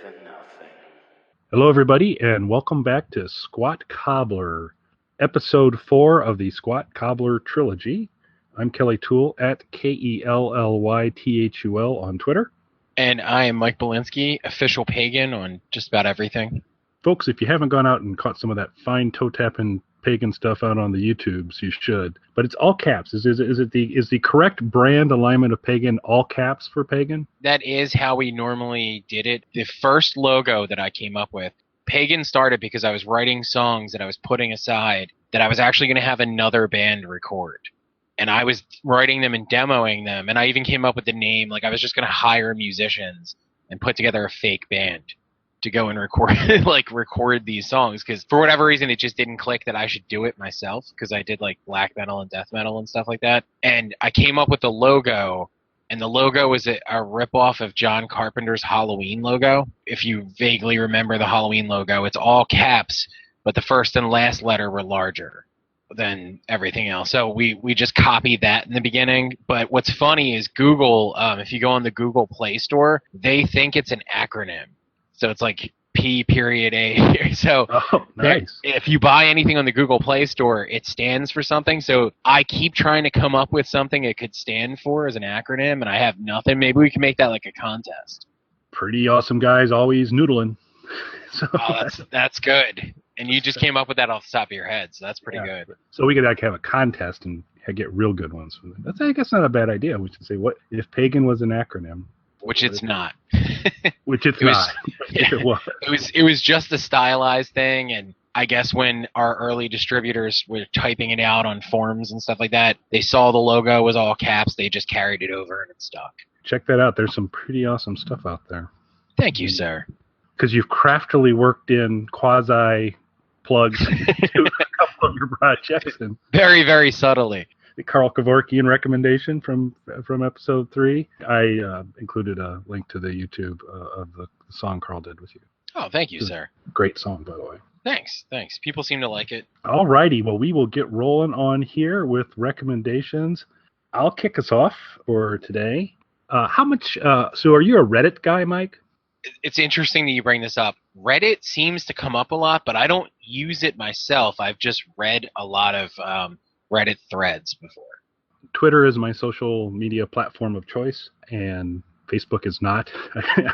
than nothing. Hello, everybody, and welcome back to Squat Cobbler, Episode 4 of the Squat Cobbler Trilogy. I'm Kelly Toole at KELLYTHUL on Twitter. And I am Mike Belinsky, official pagan on just about everything. Folks, if you haven't gone out and caught some of that fine toe-tapping pagan stuff out on the YouTubes, you should. But it's all caps. Is the correct brand alignment of pagan all caps for pagan? That is how we normally did it. The first logo that I came up with, pagan started because I was writing songs that I was putting aside that I was actually going to have another band record. And I was writing them and demoing them. And I even came up with the name. Like, I was just going to hire musicians and put together a fake band to go and record these songs, because for whatever reason it just didn't click that I should do it myself, because I did like black metal and death metal and stuff like that. And I came up with the logo, and the logo was a ripoff of John Carpenter's Halloween logo. If you vaguely remember the Halloween logo, it's all caps, but the first and last letter were larger than everything else. So we just copied that in the beginning. But what's funny is Google, if you go on the Google Play Store, they think it's an acronym. So it's like P.A. So nice. If you buy anything on the Google Play Store, it stands for something. So I keep trying to come up with something it could stand for as an acronym, and I have nothing. Maybe we can make that like a contest. Pretty awesome guys, always noodling. So that's good. And you just came up with that off the top of your head, so that's pretty good. So we could like have a contest and get real good ones. That's, I guess, not a bad idea. We should say, what if pagan was an acronym? Which it's not. Which it's not. It was. It was just a stylized thing, and I guess when our early distributors were typing it out on forums and stuff like that, they saw the logo was all caps. They just carried it over and it stuck. Check that out. There's some pretty awesome stuff out there. Thank you, sir. Because you've craftily worked in quasi plugs to a couple of your projects. And very, very subtly. The Carl Kevorkian recommendation from episode 3. I included a link to the YouTube of the song Carl did with you. Oh, thank you, sir. Great song, by the way. Thanks. People seem to like it. All righty. Well, we will get rolling on here with recommendations. I'll kick us off for today. How much? So, are you a Reddit guy, Mike? It's interesting that you bring this up. Reddit seems to come up a lot, but I don't use it myself. I've just read a lot of Reddit threads before. Twitter is my social media platform of choice, and Facebook is not.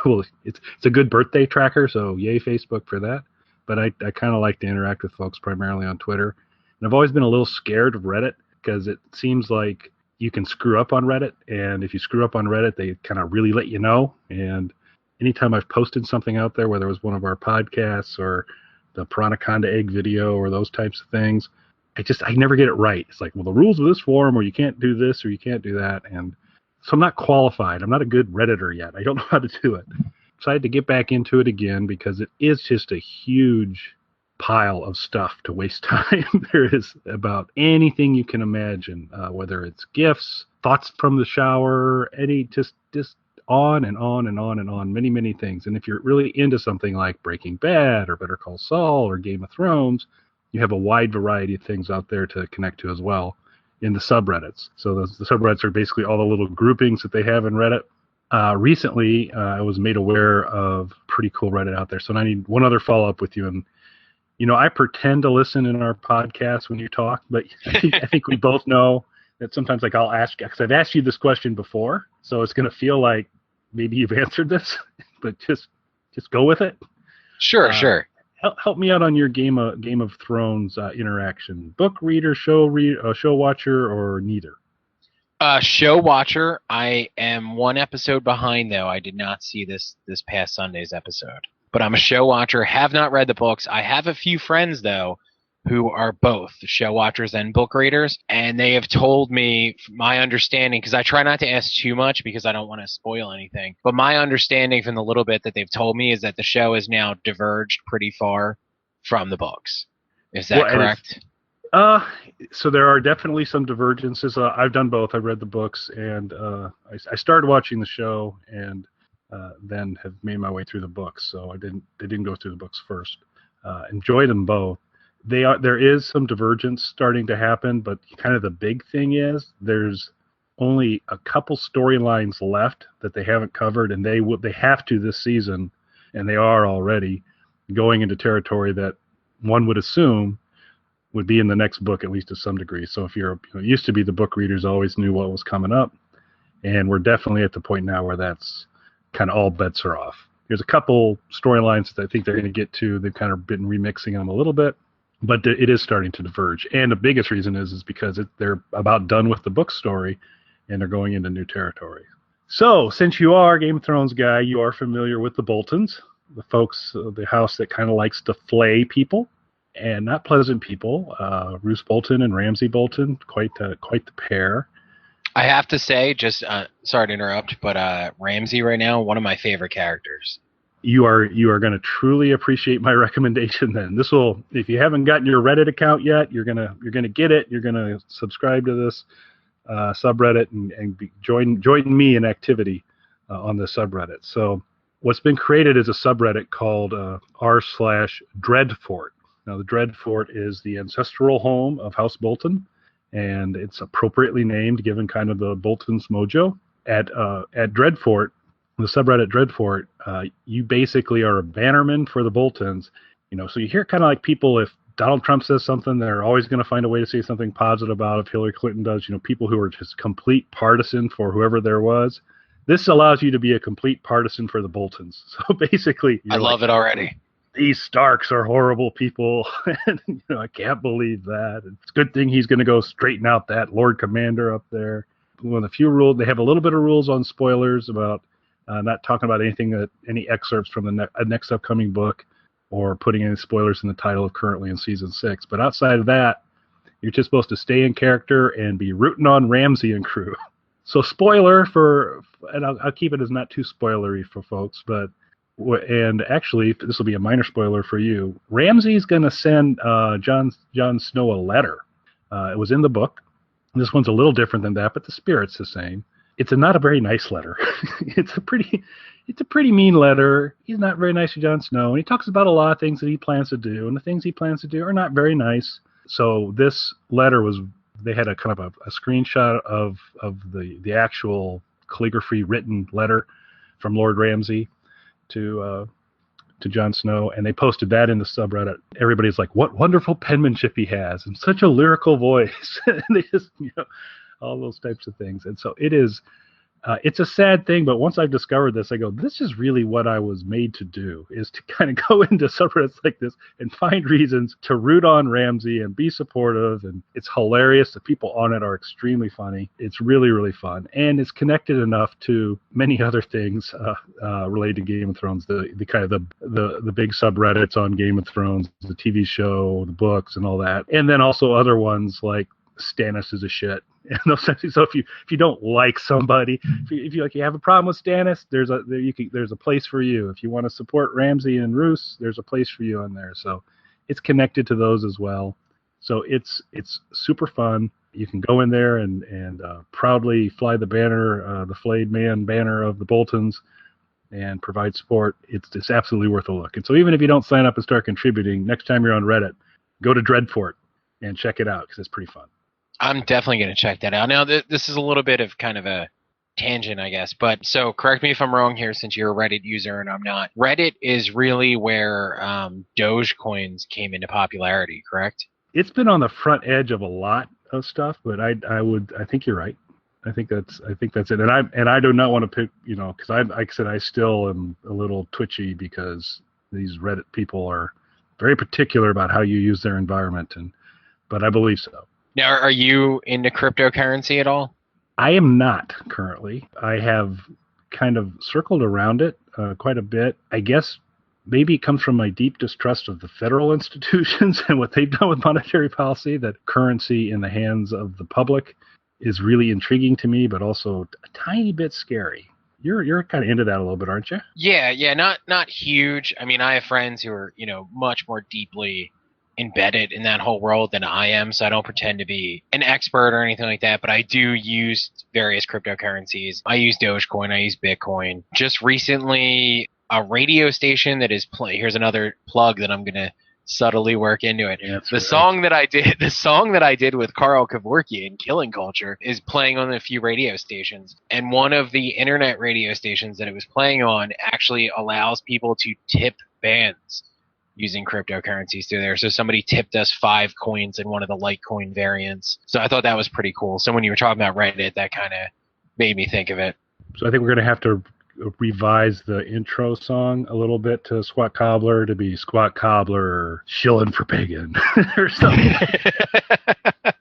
Well, it's a good birthday tracker, so yay Facebook for that. But I kind of like to interact with folks primarily on Twitter. And I've always been a little scared of Reddit because it seems like you can screw up on Reddit, and if you screw up on Reddit, they kind of really let you know. And anytime I've posted something out there, whether it was one of our podcasts or the Piranaconda egg video or those types of things, I never get it right. It's like, well, the rules of this forum, or you can't do this, or you can't do that. And so I'm not qualified. I'm not a good Redditor yet. I don't know how to do it. So I had to get back into it again because it is just a huge pile of stuff to waste time. There is about anything you can imagine, whether it's GIFs, thoughts from the shower, just on and on and on and on, many, many things. And if you're really into something like Breaking Bad or Better Call Saul or Game of Thrones, you have a wide variety of things out there to connect to as well in the subreddits. So the subreddits are basically all the little groupings that they have in Reddit. Recently, I was made aware of pretty cool Reddit out there. So I need one other follow-up with you. And, I pretend to listen in our podcast when you talk, but I think we both know that sometimes I'll ask, because I've asked you this question before, so it's going to feel like maybe you've answered this, but just go with it. Sure. Help me out on your Game of Thrones interaction. Book reader, show watcher, or neither? Show watcher. I am one episode behind, though. I did not see this past Sunday's episode. But I'm a show watcher. Have not read the books. I have a few friends, though, who are both show watchers and book readers, and they have told me my understanding, because I try not to ask too much because I don't want to spoil anything, but my understanding from the little bit that they've told me is that the show is now diverged pretty far from the books. Is that correct? So there are definitely some divergences. I've done both. I've read the books, and I started watching the show, and then have made my way through the books. So I didn't go through the books first. Enjoy them both. There is some divergence starting to happen, but kind of the big thing is there's only a couple storylines left that they haven't covered, and they have to this season and they are already going into territory that one would assume would be in the next book, at least to some degree. So if you're, it used to be the book readers always knew what was coming up, and we're definitely at the point now where that's kind of all bets are off. There's a couple storylines that I think they're going to get to. They've kind of been remixing them a little bit, but it is starting to diverge. And the biggest reason is because they're about done with the book story, and they're going into new territory. So since you are a Game of Thrones guy, you are familiar with the Boltons, the folks, the house that kind of likes to flay people, and not pleasant people. Roose Bolton and Ramsay Bolton, quite the pair. I have to say, just sorry to interrupt, but Ramsay right now, one of my favorite characters. You are going to truly appreciate my recommendation. Then this will, if you haven't gotten your Reddit account yet, you're gonna get it. You're gonna subscribe to this subreddit and join me in activity on the subreddit. So what's been created is a subreddit called r/Dreadfort. Now the Dreadfort is the ancestral home of House Bolton, and it's appropriately named given kind of the Bolton's mojo. At Dreadfort, the subreddit Dreadfort, you basically are a bannerman for the Boltons. So you hear kind of like people, if Donald Trump says something, they're always going to find a way to say something positive about it. If Hillary Clinton does, people who are just complete partisan for whoever there was. This allows you to be a complete partisan for the Boltons. So basically, I love it already. These Starks are horrible people, and I can't believe that. It's a good thing he's going to go straighten out that Lord Commander up there. One of the few rules, they have a little bit of rules on spoilers about not talking about any excerpts from the next upcoming book, or putting any spoilers in the title of currently in season 6. But outside of that, you're just supposed to stay in character and be rooting on Ramsay and crew. So spoiler and I'll keep it as not too spoilery for folks, and actually this will be a minor spoiler for you. Ramsay's going to send Jon Snow a letter. It was in the book. This one's a little different than that, but the spirit's the same. It's not a very nice letter. It's a pretty mean letter. He's not very nice to Jon Snow, and he talks about a lot of things that he plans to do, and the things he plans to do are not very nice. So this letter they had a kind of a screenshot of the actual calligraphy written letter from Lord Ramsay to Jon Snow, and they posted that in the subreddit. Everybody's like, what wonderful penmanship he has, and such a lyrical voice. And they just, all those types of things. And so it is, it's a sad thing, but once I've discovered this, I go, this is really what I was made to do, is to kind of go into subreddits like this and find reasons to root on Ramsay and be supportive. And it's hilarious. The people on it are extremely funny. It's really, really fun. And it's connected enough to many other things related to Game of Thrones, the kind of the big subreddits on Game of Thrones, the TV show, the books and all that. And then also other ones like Stannis is a shit. And so if you don't like somebody, if you have a problem with Stannis, there's a place for you. If you want to support Ramsay and Roose, there's a place for you on there. So it's connected to those as well. So it's super fun. You can go in there and proudly fly the banner, the flayed man banner of the Boltons, and provide support. It's absolutely worth a look. And so even if you don't sign up and start contributing, next time you're on Reddit, go to Dreadfort and check it out because it's pretty fun. I'm definitely going to check that out. Now, this is a little bit of kind of a tangent, I guess. But so correct me if I'm wrong here, since you're a Reddit user and I'm not. Reddit is really where Dogecoins came into popularity, correct? It's been on the front edge of a lot of stuff, but I think you're right. I think that's it. And I do not want to pick, because like I said, I still am a little twitchy because these Reddit people are very particular about how you use their environment, but I believe so. Now, are you into cryptocurrency at all? I am not currently. I have kind of circled around it quite a bit. I guess maybe it comes from my deep distrust of the federal institutions and what they've done with monetary policy, that currency in the hands of the public is really intriguing to me, but also a tiny bit scary. You're kind of into that a little bit, aren't you? Yeah, not huge. I mean, I have friends who are, much more deeply embedded in that whole world than I am, so I don't pretend to be an expert or anything like that, but I do use various cryptocurrencies. I use Dogecoin, I use Bitcoin. Just recently, a radio station that is here's another plug that I'm going to subtly work into it. That's the right. song that I did with Carl Kevorkian, Killing Culture, is playing on a few radio stations, and one of the internet radio stations that it was playing on actually allows people to tip bands using cryptocurrencies through there. So somebody tipped us 5 coins in one of the Litecoin variants. So I thought that was pretty cool. So when you were talking about Reddit, that kind of made me think of it. So I think we're going to have to revise the intro song a little bit to Squat Cobbler to be Squat Cobbler shilling for Pagan or something like that.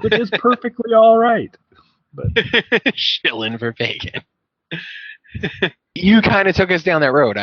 Which is perfectly all right. But shilling for Pagan. You kind of took us down that road.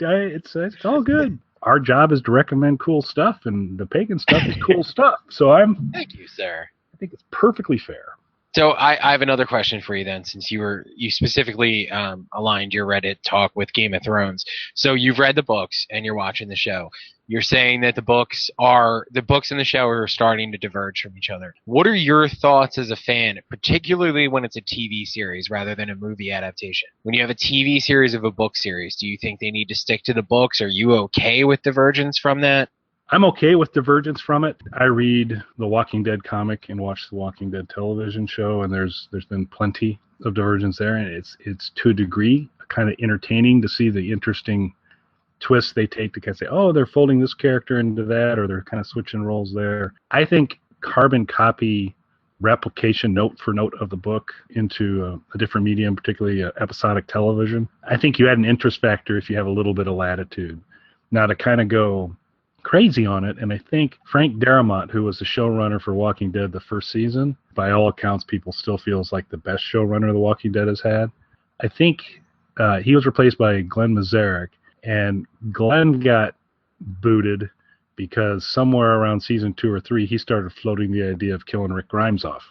It's all good. Our job is to recommend cool stuff, and the Pagan stuff is cool stuff. So Thank you, sir. I think it's perfectly fair. So I have another question for you then, since you specifically aligned your Reddit talk with Game of Thrones. So you've read the books and you're watching the show. You're saying that the books and the show are starting to diverge from each other. What are your thoughts as a fan, particularly when it's a TV series rather than a movie adaptation? When you have a TV series of a book series, do you think they need to stick to the books? Are you okay with divergence from that? I'm okay with divergence from it. I read the Walking Dead comic and watch the Walking Dead television show, and there's been plenty of divergence there, and it's to a degree kind of entertaining to see the interesting twists they take to kind of say, oh, they're folding this character into that, or they're kind of switching roles there. I think carbon copy replication note for note of the book into a different medium, particularly episodic television, I think you add an interest factor if you have a little bit of latitude. Now, to kind of go crazy on it, and I think Frank Darabont, who was the showrunner for Walking Dead the first season, by all accounts, people still feels like the best showrunner The Walking Dead has had. I think he was replaced by Glenn Mazzarek, and Glenn got booted because somewhere around season 2 or 3, he started floating the idea of killing Rick Grimes off,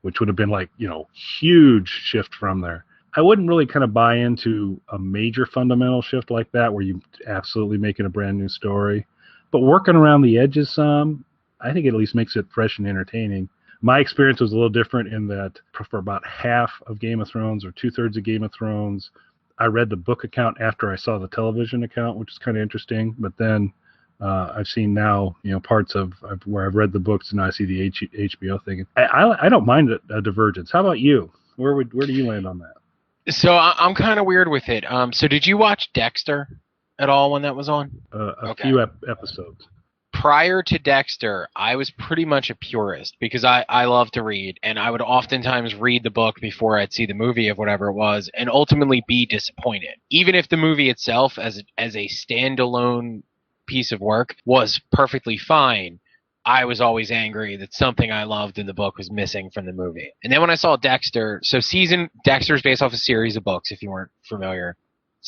which would have been like, huge shift from there. I wouldn't really kind of buy into a major fundamental shift like that where you absolutely making a brand new story. But working around the edges some, I think it at least makes it fresh and entertaining. My experience was a little different in that for about half of Game of Thrones or 2/3 of Game of Thrones, I read the book account after I saw the television account, which is kind of interesting. But then I've seen now, parts of where I've read the books and now I see the HBO thing. I don't mind a divergence. How about you? Where do you land on that? So I'm kind of weird with it. So did you watch Dexter at all when that was on? A few episodes. Prior to Dexter, I was pretty much a purist because I love to read, and I would oftentimes read the book before I'd see the movie of whatever it was, and ultimately be disappointed. Even if the movie itself, as a standalone piece of work, was perfectly fine, I was always angry that something I loved in the book was missing from the movie. And then when I saw Dexter, Dexter's based off a series of books, if you weren't familiar.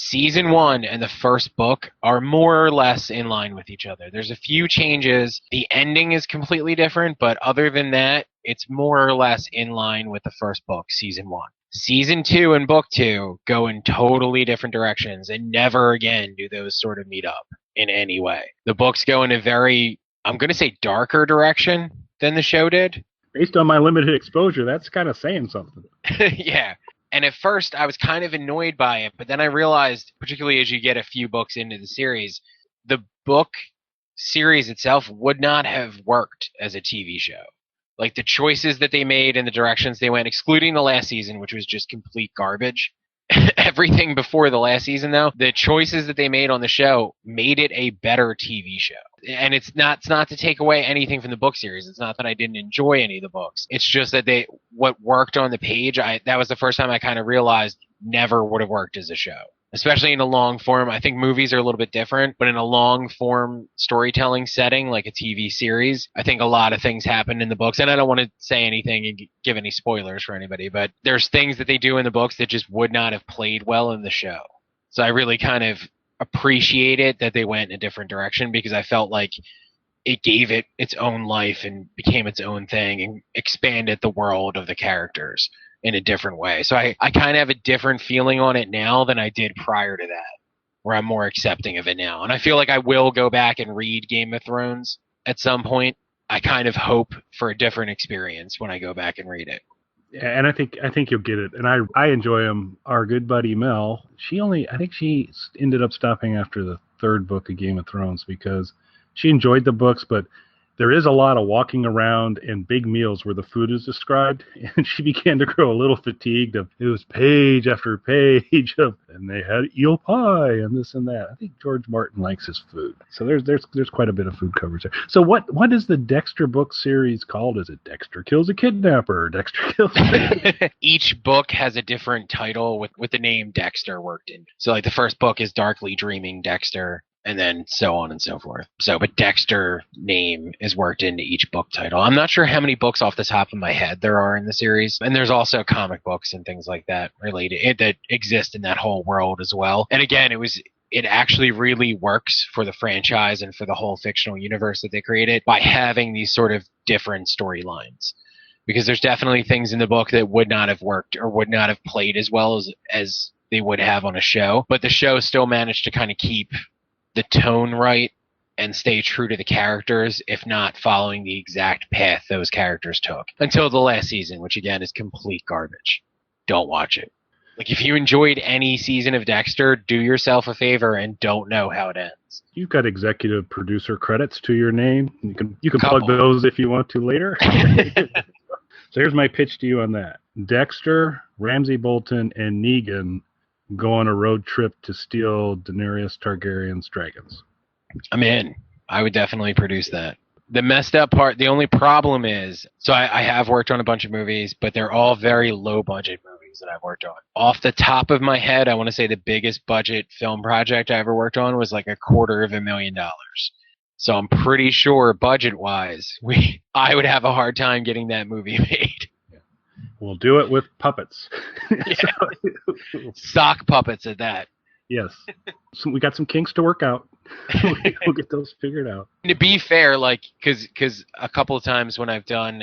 Season 1 and the first book are more or less in line with each other. There's a few changes. The ending is completely different, but other than that, it's more or less in line with the first book, Season 1. Season 2 and Book 2 go in totally different directions, and never again do those sort of meet up in any way. The books go in a very, I'm going to say, darker direction than the show did. Based on my limited exposure, that's kind of saying something. Yeah. And at first, I was kind of annoyed by it, but then I realized, particularly as you get a few books into the series, the book series itself would not have worked as a TV show. Like, the choices that they made and the directions they went, excluding the last season, which was just complete garbage. Everything before the last season, though, the choices that they made on the show made it a better TV show. And it's not to take away anything from the book series. It's not that I didn't enjoy any of the books. It's just that what worked on the page, that was the first time I kind of realized never would have worked as a show. Especially in a long form. I think movies are a little bit different, but in a long form storytelling setting, like a TV series, I think a lot of things happen in the books. And I don't want to say anything and give any spoilers for anybody, but there's things that they do in the books that just would not have played well in the show. So I really kind of appreciate it that they went in a different direction, because I felt like it gave it its own life and became its own thing and expanded the world of the characters in a different way. So I kind of have a different feeling on it now than I did prior to that, where I'm more accepting of it now. And I feel like I will go back and read Game of Thrones at some point. I kind of hope for a different experience when I go back and read it. Yeah, and I think you'll get it. And I enjoy them. Our good buddy Mel, I think she ended up stopping after the third book of Game of Thrones because she enjoyed the books, but there is a lot of walking around and big meals where the food is described, and she began to grow a little fatigued of it was page after page of, and they had eel pie and this and that. I think George Martin likes his food, so there's quite a bit of food coverage there. So what is the Dexter book series called? Is it Dexter Kills a Kidnapper? Or Dexter Kills? Each book has a different title with the name Dexter worked in. So like the first book is Darkly Dreaming Dexter. And then so on and so forth. But Dexter name is worked into each book title. I'm not sure how many books off the top of my head there are in the series. And there's also comic books and things like that related that exist in that whole world as well. And again, it actually really works for the franchise and for the whole fictional universe that they created by having these sort of different storylines. Because there's definitely things in the book that would not have worked or would not have played as well as they would have on a show. But the show still managed to kind of keep the tone right and stay true to the characters, if not following the exact path those characters took until the last season, which again is complete garbage. Don't watch it. Like if you enjoyed any season of Dexter, do yourself a favor and don't know how it ends. You've got executive producer credits to your name. You can plug those if you want to later. So here's my pitch to you on that. Dexter, Ramsay Bolton, and Negan go on a road trip to steal Daenerys Targaryen's dragons. I'm in. I would definitely produce that. The messed up part, the only problem is, so I have worked on a bunch of movies, but they're all very low budget movies that I've worked on. Off the top of my head, I want to say the biggest budget film project I ever worked on was like $250,000. So I'm pretty sure budget-wise, I would have a hard time getting that movie made. We'll do it with puppets. Yeah. Sock puppets at that. Yes. So we got some kinks to work out. We'll get those figured out. To be fair, like, because a couple of times when I've done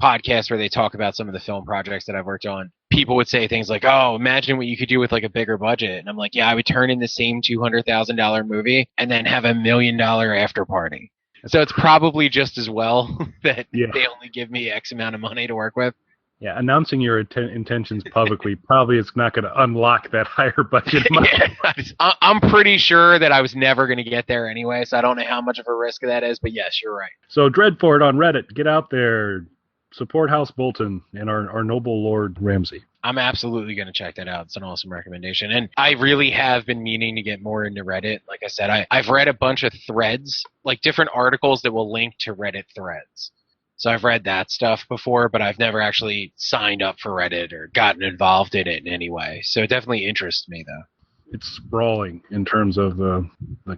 podcasts where they talk about some of the film projects that I've worked on, people would say things like, oh, imagine what you could do with like a bigger budget. And I'm like, yeah, I would turn in the same $200,000 movie and then have $1 million after party. So it's probably just as well that they only give me X amount of money to work with. Yeah, announcing your intentions publicly probably is not going to unlock that higher budget money. Yeah, I'm pretty sure that I was never going to get there anyway, so I don't know how much of a risk that is, but yes, you're right. So Dreadfort on Reddit, get out there, support House Bolton and our noble Lord Ramsay. I'm absolutely going to check that out. It's an awesome recommendation. And I really have been meaning to get more into Reddit. Like I said, I've read a bunch of threads, like different articles that will link to Reddit threads. So I've read that stuff before, but I've never actually signed up for Reddit or gotten involved in it in any way. So it definitely interests me, though. It's sprawling in terms of the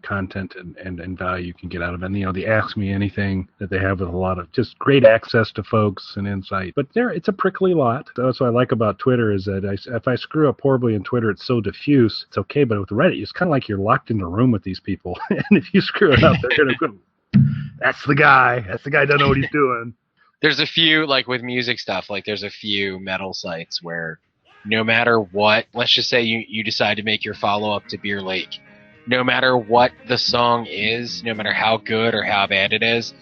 content and value you can get out of it. And, the Ask Me Anything that they have with a lot of just great access to folks and insight. But it's a prickly lot. That's what I like about Twitter is that if I screw up horribly in Twitter, it's so diffuse. It's okay. But with Reddit, it's kind of like you're locked in a room with these people. And if you screw it up, they're going to go, that's the guy. That's the guy doesn't know what he's doing. There's a few, like with music stuff, like there's a few metal sites where no matter what, let's just say you decide to make your follow-up to Beer Lake. No matter what the song is, no matter how good or how bad it is,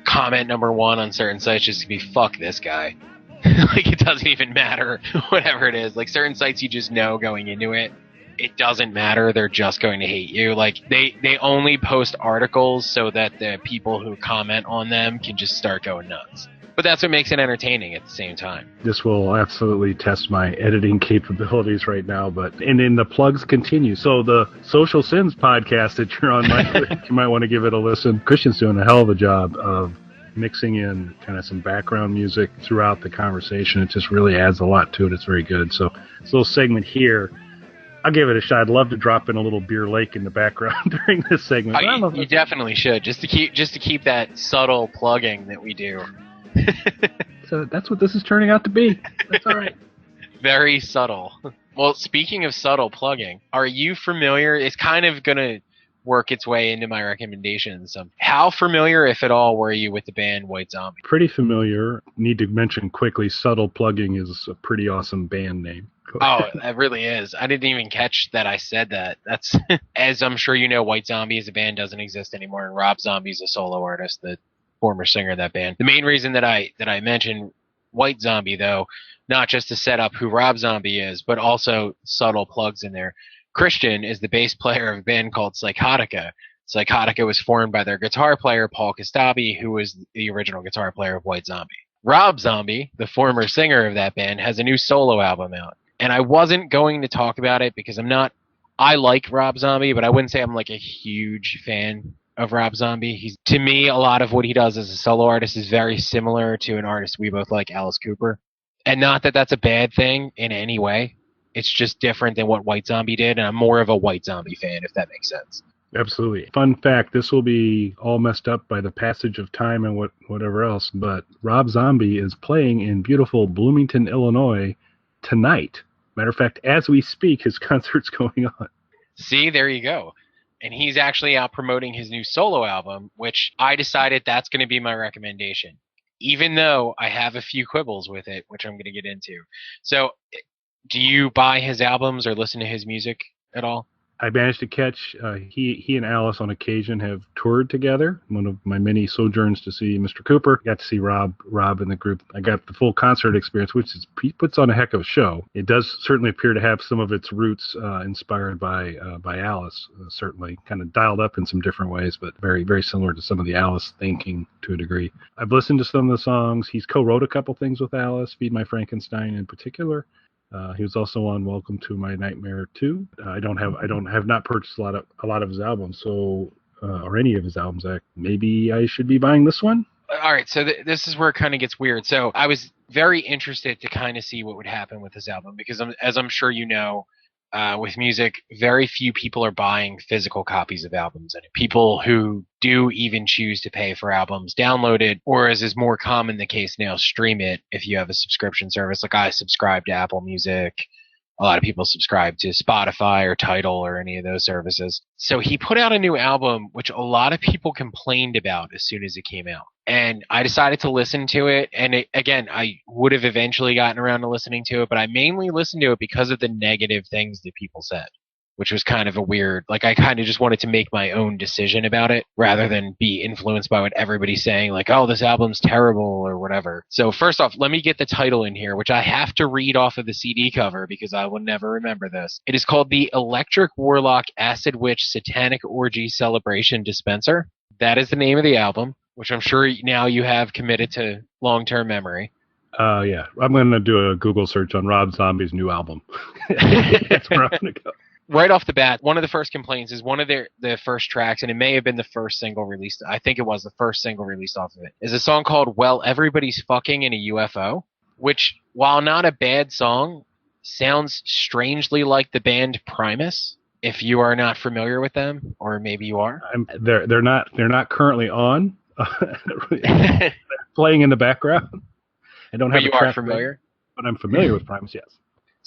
comment number one on certain sites just to be, fuck this guy. Like, it doesn't even matter, whatever it is. Like, certain sites you just know going into it, it doesn't matter. They're just going to hate you. Like, they only post articles so that the people who comment on them can just start going nuts. But that's what makes it entertaining at the same time. This will absolutely test my editing capabilities right now, and then the plugs continue. So the Social Sins podcast that you're on, Mike, you might want to give it a listen. Christian's doing a hell of a job of mixing in kind of some background music throughout the conversation. It just really adds a lot to it. It's very good. So this little segment here, I'll give it a shot. I'd love to drop in a little Beer Lake in the background during this segment. You definitely should, just to keep that subtle plugging that we do. So that's what this is turning out to be. That's all right. Very subtle. Well, speaking of subtle plugging, are you familiar? It's kind of going to work its way into my recommendations. How familiar, if at all, were you with the band White Zombie? Pretty familiar. Need to mention quickly, Subtle Plugging is a pretty awesome band name. Oh, it really is. I didn't even catch that I said that. That's, as I'm sure you know, White Zombie as a band doesn't exist anymore, and Rob Zombie's a solo artist, the former singer of that band. The main reason that I mentioned White Zombie, though, not just to set up who Rob Zombie is, but also subtle plugs in there. Christian is the bass player of a band called Psychotica. Psychotica was formed by their guitar player, Paul Kostabi, who was the original guitar player of White Zombie. Rob Zombie, the former singer of that band, has a new solo album out. And I wasn't going to talk about it because I like Rob Zombie, but I wouldn't say I'm like a huge fan of Rob Zombie. To me, a lot of what he does as a solo artist is very similar to an artist we both like, Alice Cooper. And not that that's a bad thing in any way. It's just different than what White Zombie did, and I'm more of a White Zombie fan, if that makes sense. Absolutely. Fun fact, this will be all messed up by the passage of time and whatever else, but Rob Zombie is playing in beautiful Bloomington, Illinois tonight. Matter of fact, as we speak, his concert's going on. See, there you go. And he's actually out promoting his new solo album, which I decided that's going to be my recommendation, even though I have a few quibbles with it, which I'm going to get into. So, do you buy his albums or listen to his music at all? I managed to catch, he and Alice on occasion have toured together. One of my many sojourns to see Mr. Cooper. Got to see Rob in the group. I got the full concert experience, which is, he puts on a heck of a show. It does certainly appear to have some of its roots inspired by Alice, certainly kind of dialed up in some different ways, but very, very similar to some of the Alice thinking to a degree. I've listened to some of the songs. He's co-wrote a couple things with Alice, Feed My Frankenstein in particular. He was also on Welcome to My Nightmare 2. I have not purchased a lot of his albums, so or any of his albums. Maybe I should be buying this one. All right, so this is where it kind of gets weird. So I was very interested to kind of see what would happen with this album because, as I'm sure you know, with music, very few people are buying physical copies of albums. And people who do even choose to pay for albums, download it, or as is more common the case now, stream it if you have a subscription service. Like I subscribe to Apple Music. A lot of people subscribe to Spotify or Tidal or any of those services. So he put out a new album, which a lot of people complained about as soon as it came out. And I decided to listen to it. And again, I would have eventually gotten around to listening to it, but I mainly listened to it because of the negative things that people said, which was kind of a weird, like I kind of just wanted to make my own decision about it rather than be influenced by what everybody's saying, like, oh, this album's terrible or whatever. So first off, let me get the title in here, which I have to read off of the CD cover because I will never remember this. It is called The Electric Warlock Acid Witch Satanic Orgy Celebration Dispenser. That is the name of the album, which I'm sure now you have committed to long-term memory. Yeah. I'm going to do a Google search on Rob Zombie's new album. That's where I'm going to go. Right off the bat, one of the first complaints is one of the first tracks, and it may have been the first single released. I think it was the first single released off of it. Is a song called "Well, Everybody's Fucking in a UFO," which, while not a bad song, sounds strangely like the band Primus. If you are not familiar with them, or maybe you are, they're not currently on. They're playing in the background. I don't have. But you are familiar. But I'm familiar with Primus. Yes.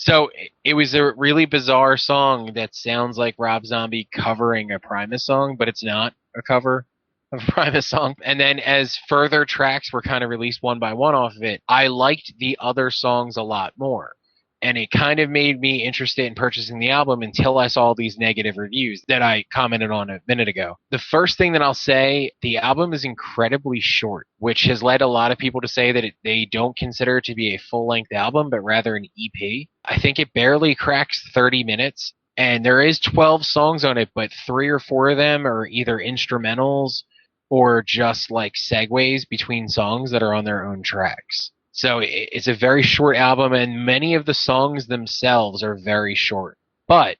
So it was a really bizarre song that sounds like Rob Zombie covering a Primus song, but it's not a cover of a Primus song. And then as further tracks were kind of released one by one off of it, I liked the other songs a lot more. And it kind of made me interested in purchasing the album until I saw these negative reviews that I commented on a minute ago. The first thing that I'll say, the album is incredibly short, which has led a lot of people to say that they don't consider it to be a full-length album, but rather an EP. I think it barely cracks 30 minutes, and there is 12 songs on it, but 3 or 4 of them are either instrumentals or just like segues between songs that are on their own tracks. So it's a very short album, and many of the songs themselves are very short. But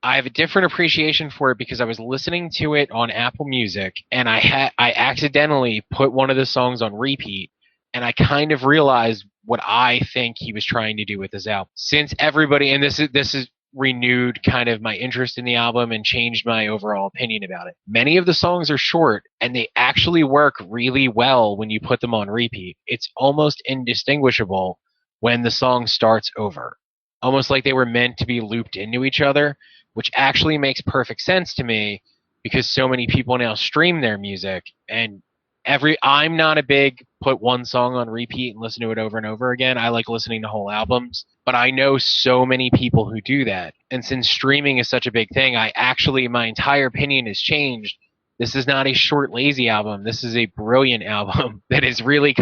I have a different appreciation for it because I was listening to it on Apple Music, and I accidentally put one of the songs on repeat, and I kind of realized what I think he was trying to do with this album. Since everybody, and this is renewed kind of my interest in the album and changed my overall opinion about it. Many of the songs are short, and they actually work really well when you put them on repeat. It's almost indistinguishable when the song starts over, almost like they were meant to be looped into each other, which actually makes perfect sense to me because so many people now stream their music, and I'm not a big put one song on repeat and listen to it over and over again. I like listening to whole albums, but I know so many people who do that. And since streaming is such a big thing, my entire opinion has changed. This is not a short, lazy album. This is a brilliant album that is really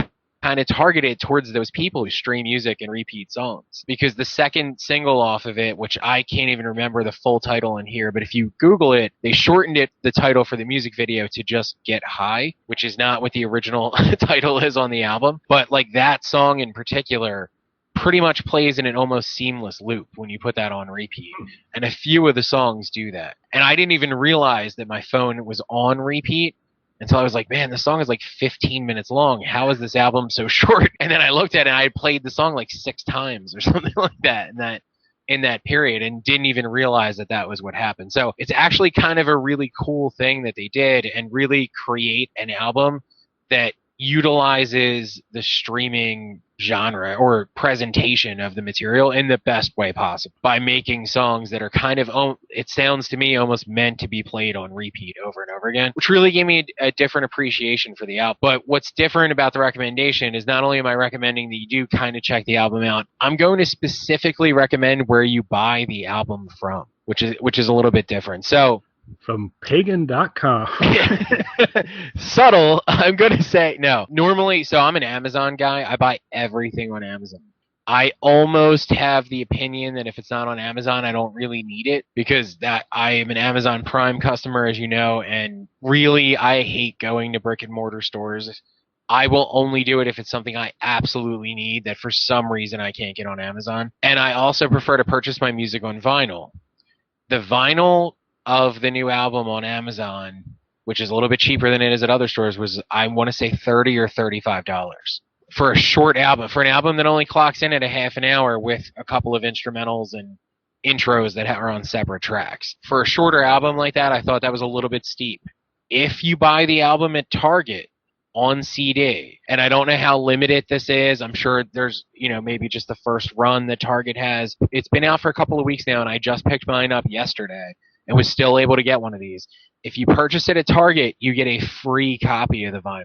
kind of targeted towards those people who stream music and repeat songs. Because the second single off of it, which I can't even remember the full title in here, but if you Google it, they shortened it, the title for the music video, to just Get High, which is not what the original title is on the album. But like that song in particular pretty much plays in an almost seamless loop when you put that on repeat. And a few of the songs do that. And I didn't even realize that my phone was on repeat until I was like, man, this song is like 15 minutes long. How is this album so short? And then I looked at it and I had played the song like 6 times or something like that in that period, and didn't even realize that that was what happened. So it's actually kind of a really cool thing that they did, and really create an album that utilizes the streaming genre or presentation of the material in the best way possible by making songs that are kind of, it sounds to me, almost meant to be played on repeat over and over again, which really gave me a different appreciation for the album. But what's different about the recommendation is not only am I recommending that you do kind of check the album out, I'm going to specifically recommend where you buy the album from, which is a little bit different. So from pagan.com. Subtle, I'm going to say no. Normally, so I'm an Amazon guy. I buy everything on Amazon. I almost have the opinion that if it's not on Amazon, I don't really need it, because that I am an Amazon Prime customer, as you know, and really I hate going to brick and mortar stores. I will only do it if it's something I absolutely need that for some reason I can't get on Amazon. And I also prefer to purchase my music on vinyl. The vinyl of the new album on Amazon, which is a little bit cheaper than it is at other stores, was, I want to say, $30 or $35 for a short album, for an album that only clocks in at a half an hour with a couple of instrumentals and intros that are on separate tracks. For a shorter album like that, I thought that was a little bit steep. If you buy the album at Target on CD, and I don't know how limited this is, I'm sure there's, maybe just the first run that Target has. It's been out for a couple of weeks now, and I just picked mine up yesterday and was still able to get one of these. If you purchase it at Target, you get a free copy of the vinyl.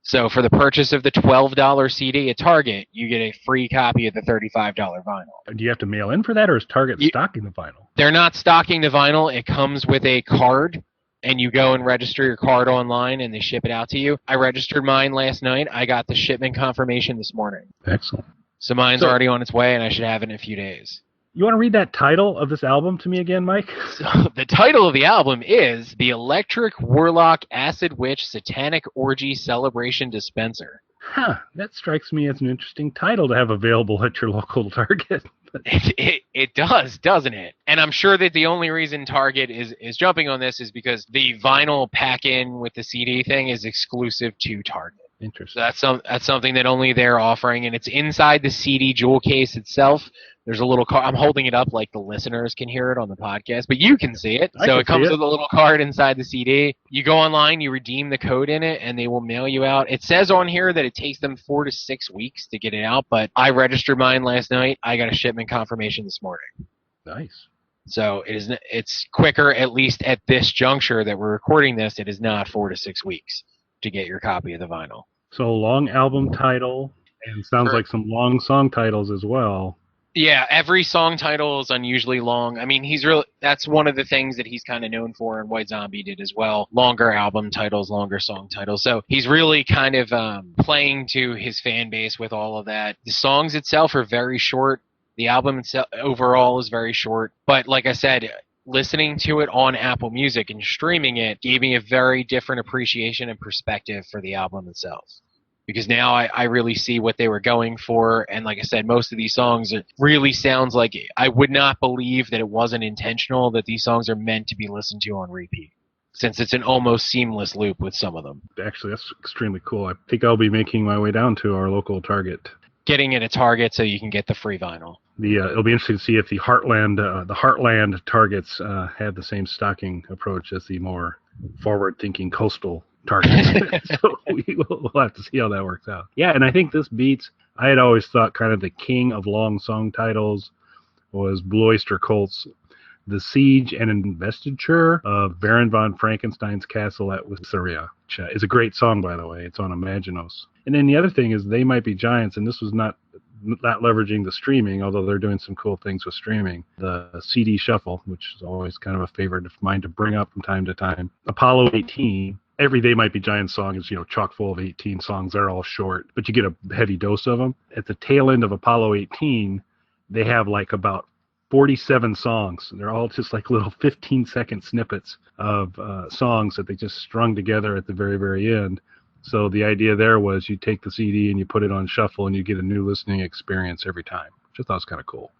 So for the purchase of the $12 CD at Target, you get a free copy of the $35 vinyl. Do you have to mail in for that, or is Target stocking the vinyl? They're not stocking the vinyl. It comes with a card, and you go and register your card online, and they ship it out to you. I registered mine last night. I got the shipment confirmation this morning. Excellent. So mine's already on its way, and I should have it in a few days. You want to read that title of this album to me again, Mike? So the title of the album is The Electric Warlock Acid Witch Satanic Orgy Celebration Dispenser. Huh, that strikes me as an interesting title to have available at your local Target. It does, doesn't it? And I'm sure that the only reason Target is jumping on this is because the vinyl pack-in with the CD thing is exclusive to Target. Interesting. So that's something that only they're offering, and it's inside the CD jewel case itself. There's a little card. I'm holding it up like the listeners can hear it on the podcast, but you can see it. So it comes with a little card inside the CD. You go online, you redeem the code in it, and they will mail you out. It says on here that it takes them 4 to 6 weeks to get it out, but I registered mine last night. I got a shipment confirmation this morning. Nice. So it's quicker, at least at this juncture that we're recording this. It is not 4 to 6 weeks to get your copy of the vinyl. So long album title, and sounds like some long song titles as well. Yeah, every song title is unusually long. I mean, that's one of the things that he's kind of known for, and White Zombie did as well. Longer album titles, longer song titles. So he's really kind of playing to his fan base with all of that. The songs itself are very short. The album itself overall is very short. But like I said, listening to it on Apple Music and streaming it gave me a very different appreciation and perspective for the album itself. Because now I really see what they were going for. And like I said, most of these songs, it really sounds like I would not believe that it wasn't intentional, that these songs are meant to be listened to on repeat, since it's an almost seamless loop with some of them. Actually, that's extremely cool. I think I'll be making my way down to our local Target. Getting it at Target so you can get the free vinyl. It'll be interesting to see if the Heartland Targets have the same stocking approach as the more forward-thinking coastal Targets. So we'll have to see how that works out. Yeah, and I think this beats. I had always thought kind of the king of long song titles was Blue Oyster Cult's The Siege and Investiture of Baron von Frankenstein's Castle at Westeros, which is a great song, by the way. It's on Imaginos. And then the other thing is They Might Be Giants, and this was not leveraging the streaming, although they're doing some cool things with streaming. The CD Shuffle, which is always kind of a favorite of mine to bring up from time to time. Apollo 18, Every Day Might Be Giant song is, chock full of 18 songs. They're all short, but you get a heavy dose of them. At the tail end of Apollo 18, they have like about 47 songs. They're all just like little 15-second snippets of songs that they just strung together at the very, very end. So the idea there was you take the CD and you put it on shuffle and you get a new listening experience every time, which I thought was kind of cool.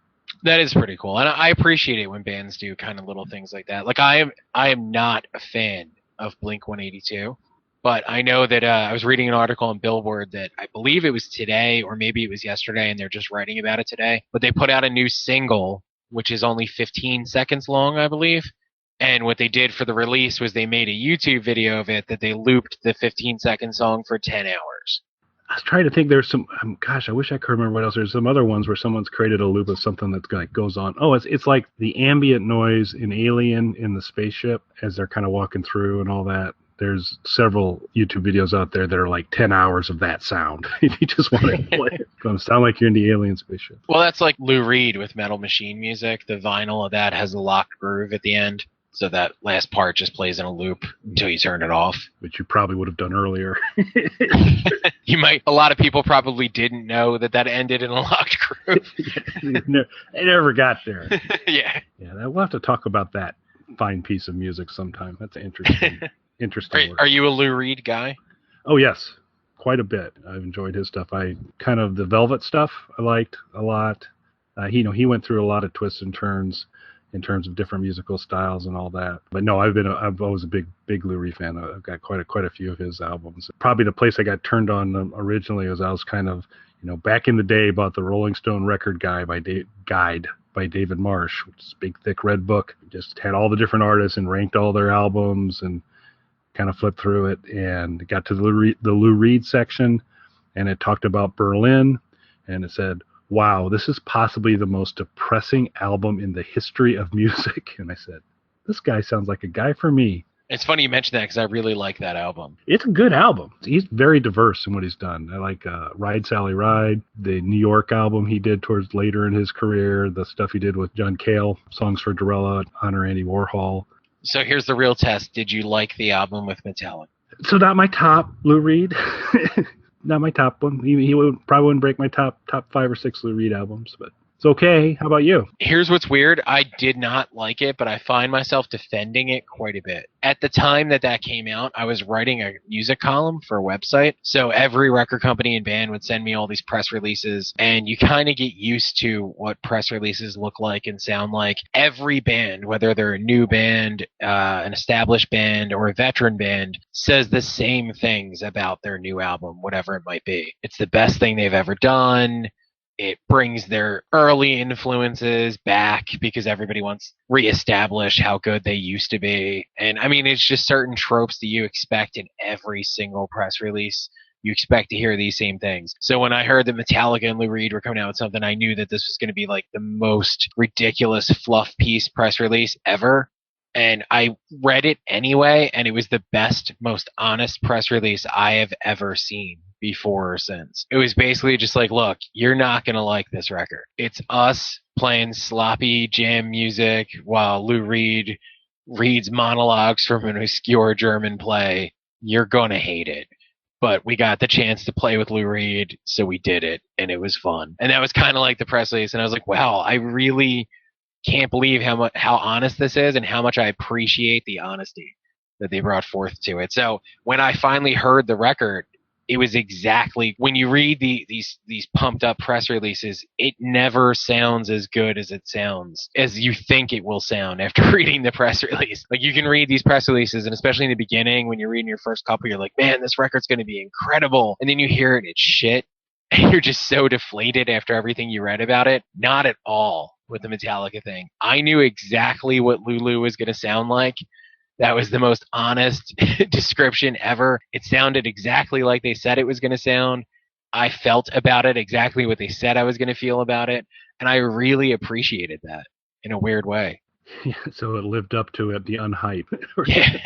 That is pretty cool, and I appreciate it when bands do kind of little things like that. Like I am not a fan of Blink-182, but I know that I was reading an article on Billboard that I believe it was today or maybe it was yesterday, and they're just writing about it today. But they put out a new single, which is only 15 seconds long, I believe. And what they did for the release was they made a YouTube video of it that they looped the 15-second song for 10 hours. I was trying to think. There's some. Gosh, I wish I could remember what else. There's some other ones where someone's created a loop of something that like goes on. Oh, it's like the ambient noise in Alien in the spaceship as they're kind of walking through and all that. There's several YouTube videos out there that are like 10 hours of that sound. If you just want to play it, it's going to sound like you're in the alien spaceship. Well, that's like Lou Reed with Metal Machine music. The vinyl of that has a locked groove at the end. So that last part just plays in a loop until you turn it off. Which you probably would have done earlier. You might. A lot of people probably didn't know that ended in a locked groove. They never got there. Yeah. Yeah, we'll have to talk about that fine piece of music sometime. That's interesting. Are you a Lou Reed guy? Oh, yes. Quite a bit. I've enjoyed his stuff. The Velvet stuff I liked a lot. He went through a lot of twists and turns in terms of different musical styles and all that. But no, I've always a big Lou Reed fan. I've got quite a few of his albums. Probably the place I got turned on originally was I was kind of, back in the day bought the Rolling Stone record guide by David Marsh, which is a big thick red book. Just had all the different artists and ranked all their albums and kind of flipped through it and got to the Lou Reed section, and it talked about Berlin, and it said, wow, this is possibly the most depressing album in the history of music. And I said, this guy sounds like a guy for me. It's funny you mentioned that because I really like that album. It's a good album. He's very diverse in what he's done. I like Ride, Sally, Ride, the New York album he did towards later in his career, the stuff he did with John Cale, Songs for Dorella, Honor Andy Warhol. So here's the real test. Did you like the album with Metallica? So not my top, Lou Reed. Not my top one. He probably wouldn't break my top 5 or 6 Lou Reed albums, but it's okay. How about you? Here's what's weird. I did not like it, but I find myself defending it quite a bit. At the time that came out, I was writing a music column for a website. So every record company and band would send me all these press releases, and you kind of get used to what press releases look like and sound like. Every band, whether they're a new band, an established band, or a veteran band, says the same things about their new album, whatever it might be. It's the best thing they've ever done. It brings their early influences back because everybody wants to reestablish how good they used to be. And I mean, it's just certain tropes that you expect in every single press release. You expect to hear these same things. So when I heard that Metallica and Lou Reed were coming out with something, I knew that this was going to be like the most ridiculous fluff piece press release ever. And I read it anyway, and it was the best, most honest press release I have ever seen before or since. It was basically just like, look, you're not going to like this record. It's us playing sloppy jam music while Lou Reed reads monologues from an obscure German play. You're going to hate it. But we got the chance to play with Lou Reed, so we did it, and it was fun. And that was kind of like the press release, and I was like, wow, I really can't believe how honest this is and how much I appreciate the honesty that they brought forth to it. So when I finally heard the record, it was exactly, when you read these pumped up press releases, it never sounds as good as it sounds, as you think it will sound after reading the press release. Like, you can read these press releases, and especially in the beginning, when you're reading your first couple, you're like, man, this record's going to be incredible. And then you hear it, it's shit. And you're just so deflated after everything you read about it. Not at all with the Metallica thing. I knew exactly what Lulu was going to sound like. That was the most honest description ever. It sounded exactly like they said it was going to sound. I felt about it exactly what they said I was going to feel about it. And I really appreciated that in a weird way. Yeah, so it lived up to it, the unhype. Yeah,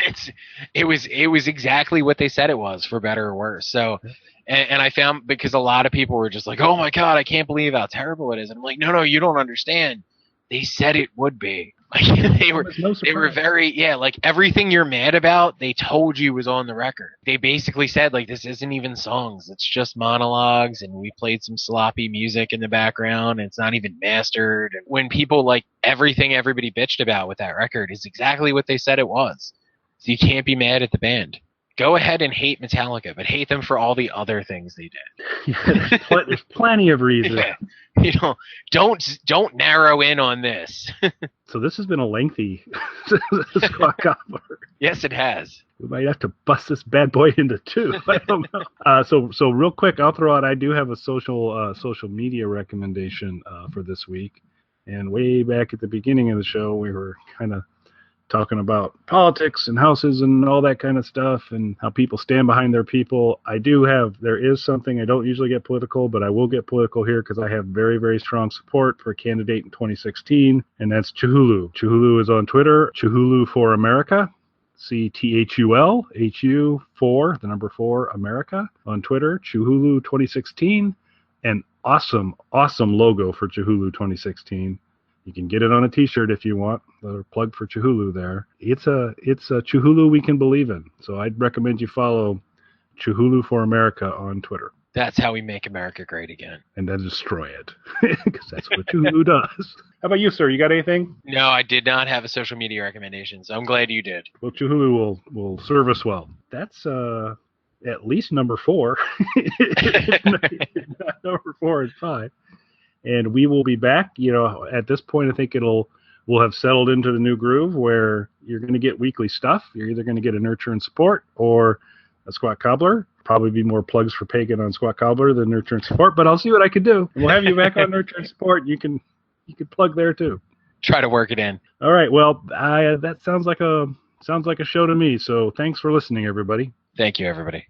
it was exactly what they said it was, for better or worse. So, and I found, because a lot of people were just like, oh my God, I can't believe how terrible it is. And I'm like, no, you don't understand. They said it would be. No They were surprise. very, like everything you're mad about, they told you was on the record. They basically said like this isn't even songs, it's just monologues, and we played some sloppy music in the background, and it's not even mastered. And when people like everything everybody bitched about with that record is exactly what they said it was. So you can't be mad at the band. Go ahead and hate Metallica, but hate them for all the other things they did. Yeah, there's plenty of reasons. Yeah. You know, don't narrow in on this. So this has been a lengthy Squawk Cobbler. Yes, it has. We might have to bust this bad boy into two. I don't know. So real quick, I'll throw out. I do have a social media recommendation for this week. And way back at the beginning of the show, we were kind of talking about politics and houses and all that kind of stuff and how people stand behind their people. There is something, I don't usually get political, but I will get political here because I have very, very strong support for a candidate in 2016, and that's Chihuahua. Chihuahua is on Twitter, Chihuahua for America, CTHUL, HU 4 America on Twitter, Chihuahua 2016, and awesome logo for Chihuahua 2016. You can get it on a T-shirt if you want. Another plug for Chihuahua there. It's a Chihuahua we can believe in. So I'd recommend you follow Chihuahua for America on Twitter. That's how we make America great again. And then destroy it, because that's what Chihuahua does. How about you, sir? You got anything? No, I did not have a social media recommendation, so I'm glad you did. Well, Chihuahua will serve us well. That's at least number 4. Number 4 is fine. And we will be back. At this point, I think we'll have settled into the new groove where you're going to get weekly stuff. You're either going to get a Nurture and Support or a Squawk Cobbler. Probably be more plugs for Pagan on Squawk Cobbler than Nurture and Support, but I'll see what I can do. And we'll have you back on Nurture and Support. You can plug there too. Try to work it in. All right. Well, that sounds like a show to me. So thanks for listening, everybody. Thank you, everybody.